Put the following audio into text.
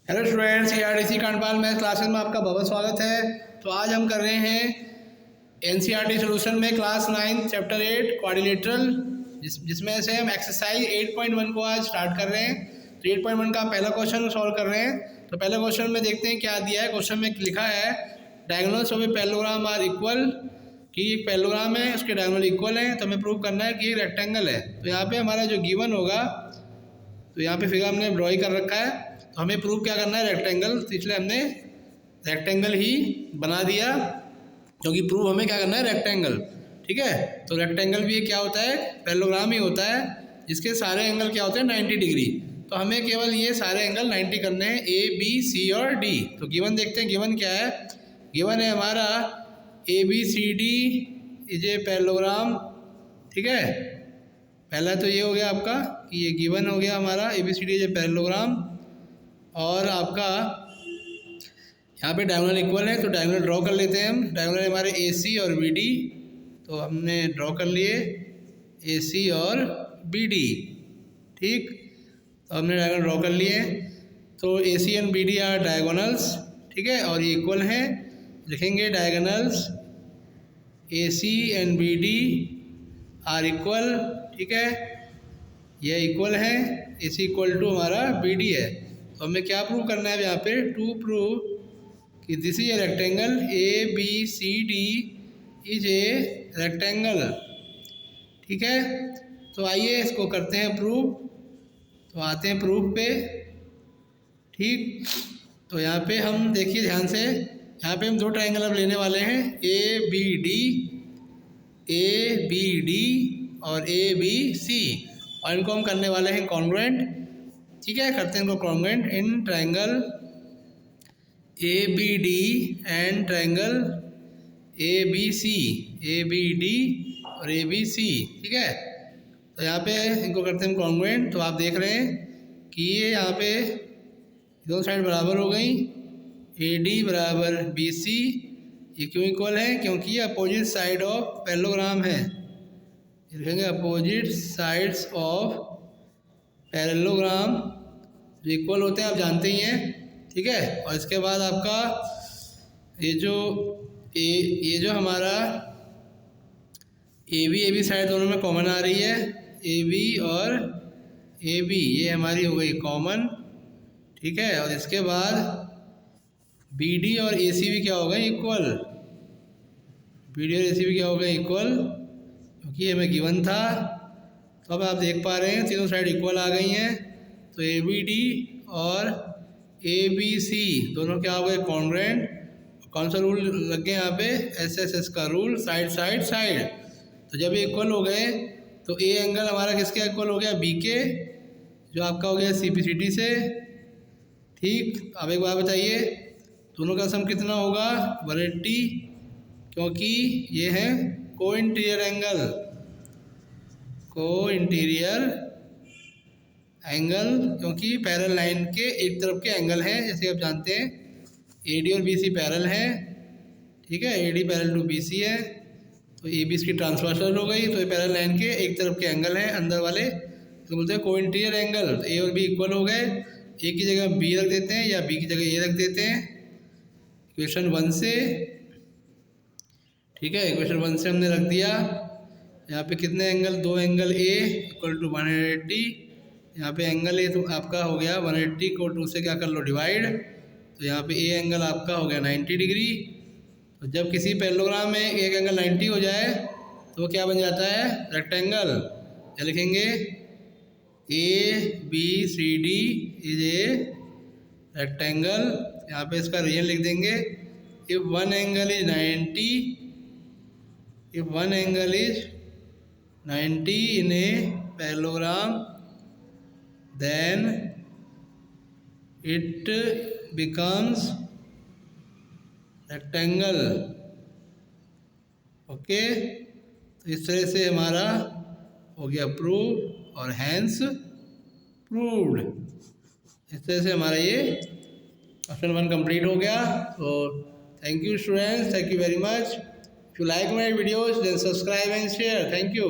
Hello students, ARDC Kandpal math classes में आपका बहुत स्वागत है। तो आज हम कर रहे हैं NCERT सॉल्यूशन में क्लास 9 चैप्टर 8 क्वाड्रिलेटरल, जिसमें से हम एक्सरसाइज 8.1 को आज स्टार्ट कर रहे हैं। तो 8.1 का पहला क्वेश्चन सॉल्व कर रहे हैं। तो पहले क्वेश्चन में देखते हैं क्या दिया है। क्वेश्चन में लिखा है diagonals of a parallelogram are equal, कि एक पैरेललोग्राम है उसके डायगोनल इक्वल है। तो हमें प्रूव करना है कि एक रेक्टेंगल है। तो यहाँ पे हमारा जो गिवन होगा, तो यहाँ पे फिगर हमने ड्रॉ कर रखा है। तो हमें प्रूव क्या करना है, रेक्टेंगल। तो इसलिए हमने रेक्टेंगल ही बना दिया, क्योंकि प्रूव हमें क्या करना है, रेक्टेंगल। ठीक है, तो रेक्टेंगल भी क्या होता है, पैरेललोग्राम ही होता है, जिसके सारे एंगल क्या होते हैं 90 डिग्री। तो हमें केवल ये सारे एंगल 90 करने हैं, A, B, C और D। तो गिवन देखते हैं, गिवन क्या है। गिवन है हमारा ABCD इज ए पैरेललोग्राम। ठीक है, पहला तो ये हो गया आपका कि ये गिवन हो गया हमारा ABCD इज ए पैरेललोग्राम। और आपका यहाँ पे डायगोनल इक्वल है, तो डायगोनल ड्रॉ कर लेते हैं हम। डायगोनल हमारे AC और BD, तो हमने ड्रॉ कर लिए AC और BD। ठीक, तो हमने डायगोनल ड्रॉ कर लिए। तो AC and BD are diagonals. ठीक है, और ये इक्वल हैं, लिखेंगे diagonals AC and BD are equal. ठीक है, ये इक्वल है, AC इक्वल टू हमारा BD है। तो हमें क्या प्रूव करना है यहाँ पे, टू प्रूव कि this is a rectangle, ABCD is a rectangle. ठीक है, तो आइए इसको करते हैं प्रूव। तो आते हैं प्रूफ पे। ठीक, तो यहाँ पे हम देखिए ध्यान से, यहाँ पे हम दो ट्राइंगल अब लेने वाले हैं, ABD और ABC, और इनको हम करने वाले हैं कॉन्ग्रुएंट। ठीक है, करते हैं इनको congruent in triangle ABD and triangle ABD और ABC। ठीक है, तो यहाँ पे इनको करते हैं कॉन्ग्रुएंट। तो आप देख रहे हैं कि ये यहाँ पे दोनों साइड बराबर हो गई, AD बराबर BC। ये क्यों इक्वल है, क्योंकि ये अपोजिट साइड ऑफ पैरेललोग्राम है। लिखेंगे अपोजिट साइड्स ऑफ पैरेललोग्राम जो इक्वल होते हैं, आप जानते ही हैं। ठीक है, और इसके बाद आपका ये जो हमारा AB साइड दोनों में कॉमन आ रही है, AB और AB ये हमारी हो गई कॉमन। ठीक है, और इसके बाद BD और AC भी क्या हो गए, इक्वल। BD और AC भी क्या हो गए, इक्वल, क्योंकि ये हमें गिवन था। तो अब आप देख पा रहे हैं तीनों साइड इक्वल आ गई हैं। तो ABD और ABC दोनों क्या हो गए, कॉन्ग्रुएंट। कौन सा रूल लग गया यहाँ पे, SSS का रूल, साइड साइड साइड। तो जब ये इक्वल हो गए तो A एंगल हमारा किसके इक्वल हो गया, B के, जो आपका हो गया CBCD से। ठीक, अब एक बात बताइए, दोनों का सम कितना होगा, 180, क्योंकि ये है को इंटीरियर एंगल, क्योंकि पैरेलल लाइन के एक तरफ के एंगल हैं। जैसे आप जानते हैं AD और BC पैरेलल है। ठीक है, AD पैरेलल टू BC है, तो AB इसकी ट्रांसवर्सल हो गई। तो ये पैरेलल लाइन के एक तरफ के एंगल हैं अंदर वाले, तो बोलते हैं को इंटीरियर एंगल। तो A और B इक्वल हो गए, A की जगह B रख देते हैं या B की जगह A रख देते हैं इक्वेशन 1 से। ठीक है, इक्वेशन 1 से हमने रख दिया। यहाँ पे कितने एंगल, दो एंगल A इक्वल टू 180। यहाँ पे एंगल A तो आपका हो गया 180 को 2 से क्या कर लो, डिवाइड। तो यहाँ पे A एंगल आपका हो गया 90 डिग्री। तो जब किसी पैरेललोग्राम में एक एंगल 90 हो जाए तो वो क्या बन जाता है, रेक्टेंगल। क्या लिखेंगे, ABCD इज ए रेक्टेंगल। यहाँ पे इसका रीजन लिख देंगे, if one angle is 90 in a parallelogram, then it becomes rectangle। Okay, तो इस तरह से हमारा हो गया प्रूव और हैंस प्रूव्ड। इस तरह से हमारा ये क्वेश्चन 1 कंप्लीट हो गया। तो thank you students, thank you very much. If you like my videos then subscribe and share. Thank you.